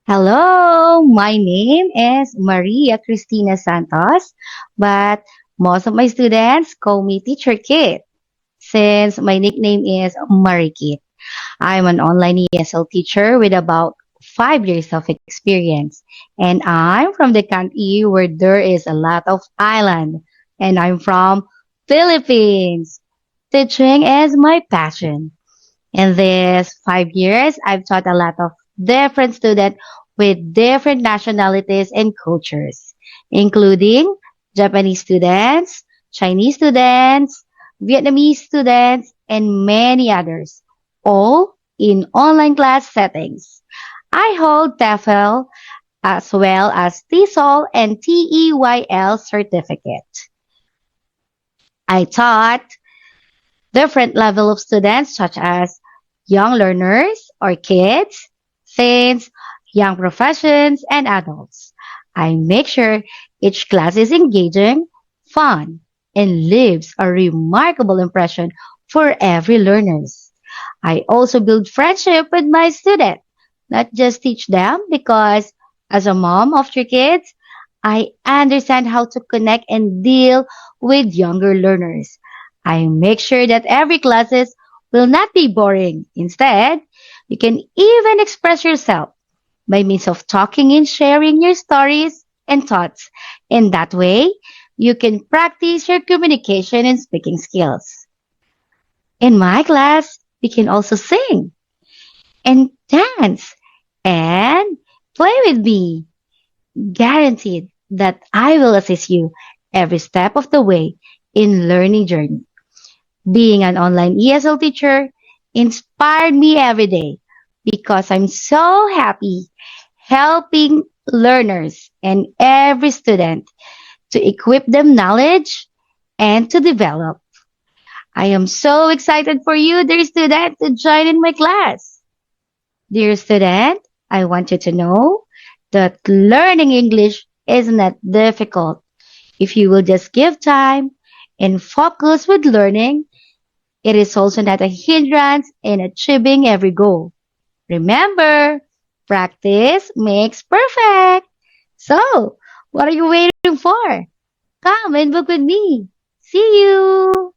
Hello, my name is Maria Cristina Santos, but most of my students call me Teacher Kit since my nickname is Marie Kit. I'm an online ESL teacher with about 5 years of experience, and I'm from the country where there is a lot of island, and I'm from Philippines. Teaching is my passion. In these 5 years, I've taught a lot of different students with different nationalities and cultures, including Japanese students, Chinese students, Vietnamese students, and many others, all in online class settings. I hold TEFL as well as TESOL and TEYL certificate. I taught different level of students such as young learners or kids, teens, young professions, and adults. I make sure each class is engaging, fun, and leaves a remarkable impression for every learners. I also build friendship with my students, not just teach them because as a mom of three kids, I understand how to connect and deal with younger learners. I make sure that every classes will not be boring. Instead, you can even express yourself by means of talking and sharing your stories and thoughts. In that way, you can practice your communication and speaking skills. In my class, we can also sing and dance and play with me. Guaranteed that I will assist you every step of the way in learning journey. Being an online ESL teacher inspired me every day because I'm so happy helping learners and every student to equip them knowledge and to develop. I am so excited for you, dear student, to join in my class. Dear student, I want you to know that learning English is not difficult. If you will just give time and focus with learning, it is also not a hindrance in achieving every goal. Remember, practice makes perfect. So, what are you waiting for? Come and book with me. See you.